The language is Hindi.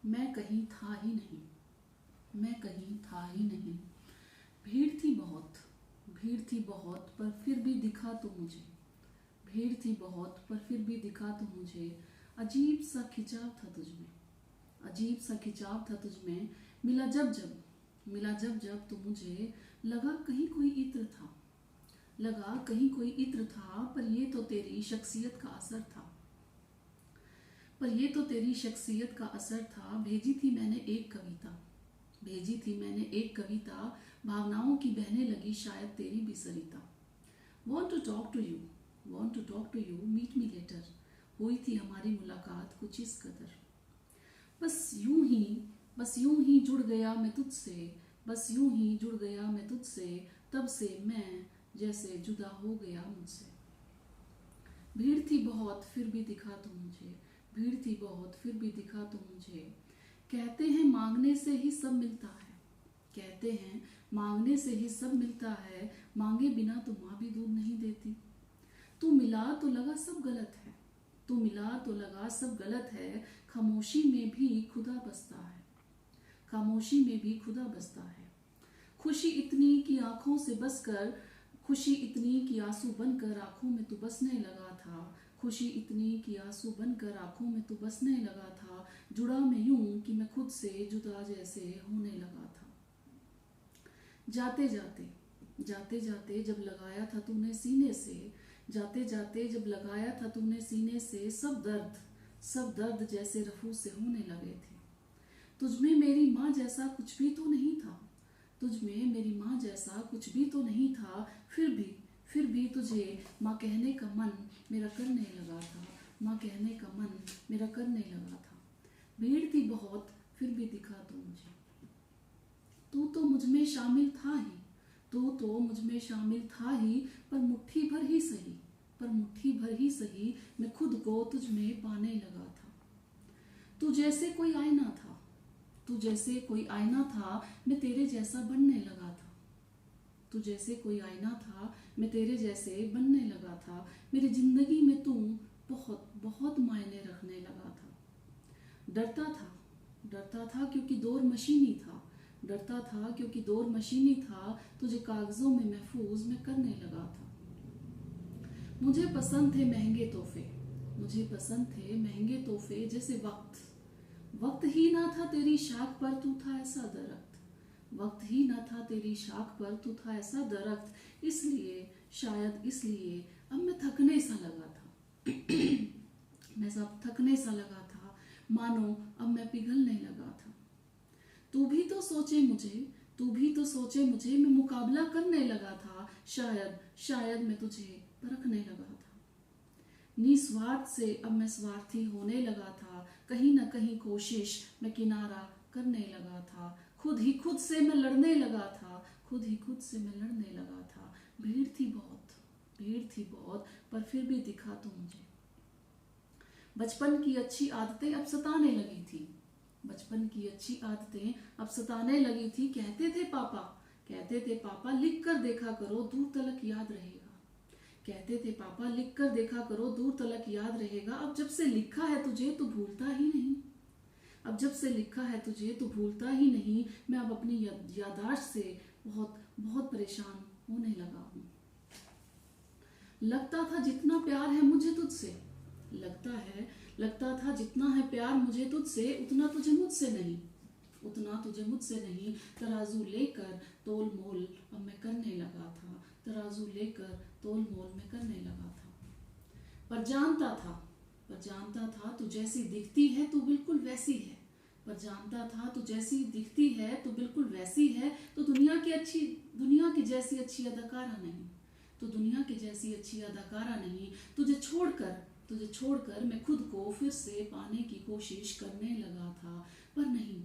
मैं कहीं था ही नहीं, मैं कहीं था ही नहीं। भीड़ थी बहुत पर फिर भी दिखा तो मुझे, भीड़ थी बहुत पर फिर भी दिखा तो मुझे। अजीब सा खिंचाव था तुझमें, अजीब सा खिंचाव था तुझमें। मिला जब जब तो मुझे लगा कहीं कोई इत्र था, लगा कहीं कोई इत्र था। पर ये तो तेरी शख्सियत का असर था, पर ये तो तेरी शख्सियत का असर था। भेजी थी मैंने एक कविता, भेजी थी मैंने एक कविता। भावनाओं की बहने लगी शायद तेरी भी Sarita. Want to talk to you, want to talk to you, meet me later. हुई थी हमारी मुलाकात कुछ इस कदर। बस यूं ही, बस यूं ही जुड़ गया मैं तुझसे, बस यूं ही जुड़ गया मैं तुझसे। तब से मैं जैसे जुदा हो गया मुझसे। भीड़ थी बहुत फिर भी दिखा तो मुझे, भीड़ थी बहुत फिर भी दिखा तो मुझे। कहते हैं मांगने से ही सब मिलता है, कहते हैं मांगने से ही सब मिलता है। मांगे बिना तो माँ भी दूध नहीं देती। तू मिला तो लगा सब गलत है, तू मिला तो लगा सब गलत है। खामोशी में भी खुदा बसता है, खामोशी में भी खुदा बसता है। खुशी इतनी कि आंखों से बसकर, खुशी इतनी कि आंसू बनकर आंखों में तू बसने लगा था। खुशी इतनी कि आंसू बनकर आंखों में तू बसने लगा था। जुड़ा मैं यूं कि मैं खुद से जुदा जैसे होने लगा था। जाते जाते, जाते जाते जब लगाया था तूने सीने से, जाते जाते जब लगाया था तूने सीने से। सब दर्द जैसे रफू से होने लगे थे। तुझमें मेरी माँ जैसा कुछ भी तो नहीं था, तुझमें मेरी माँ जैसा कुछ भी तो नहीं था। फिर भी तुझे माँ कहने का मन मेरा करने लगा था, माँ कहने का मन मेरा करने लगा था। भीड़ थी बहुत फिर भी दिखा तो मुझे। तू तो मुझमें शामिल था ही, तू तो मुझमें शामिल था ही। पर मुट्ठी भर ही सही, पर मुट्ठी भर ही सही मैं खुद को तुझमें पाने लगा था। तू जैसे कोई आईना था, तू जैसे कोई आईना था मैं तेरे जैसा बनने लगा था। तू जैसे कोई आईना था मैं तेरे जैसे बनने लगा था। मेरी जिंदगी में तू बहुत बहुत मायने रखने लगा था। डरता था, डरता था क्योंकि दौर मशीनी था, डरता था क्योंकि दौर मशीनी था। तुझे कागजों में महफूज मैं करने लगा था। मुझे पसंद थे महंगे तोहफे, मुझे पसंद थे महंगे तोहफे। जैसे वक्त ही ना था तेरी शाख पर तू था ऐसा दरख्त, वक्त ही ना था तेरी शाख पर तू था ऐसा दरख्त। इसलिए शायद इसलिए अब मैं थकने सा लगा था मैं सब थकने सा लगा था, मानो अब मैं पिघलने लगा था। तू भी तो सोचे मुझे, तू भी तो सोचे मुझे, मैं मुकाबला करने लगा था। शायद मैं तुझे परखने लगा था। निस्वार्थ से अब मैं स्वार्थी होने लगा था। कहीं ना कहीं कोशिश मैं किनारा करने लगा था। खुद से मैं लड़ने लगा था, खुद से मैं लड़ने लगा था। भीड़ थी बहुत, भीड़ थी बहुत पर फिर भी दिखा तो मुझे। बचपन की अच्छी आदतें अब सताने लगी थी, बचपन की अच्छी आदतें अब सताने लगी थी। कहते थे पापा लिख कर देखा करो दूर तलक याद रहेगा, कहते थे पापा लिख कर देखा करो दूर तलक याद रहेगा। अब जब से लिखा है तुझे तो भूलता ही नहीं, अब जब से लिखा है तुझे तो भूलता ही नहीं। मैं अब अपनी याददाश्त से बहुत बहुत परेशान होने लगा हूँ। लगता था जितना प्यार है मुझे तुझसे, लगता था जितना है प्यार मुझे तुझसे, उतना तुझे मुझसे नहीं, उतना तुझे मुझसे नहीं। तराजू लेकर तोल मोल अब मैं करने लगा था, तराजू लेकर तोल मोल मैं करने लगा था। पर जानता था तू जैसी दिखती है तू बिल्कुल वैसी है, पर जानता था तू जैसी दिखती है तो बिल्कुल वैसी है। तो दुनिया की जैसी अच्छी अदाकारा नहीं, तो दुनिया की जैसी अच्छी अदाकारा नहीं। तुझे छोड़कर मैं खुद को फिर से पाने की कोशिश करने लगा था। पर नहीं,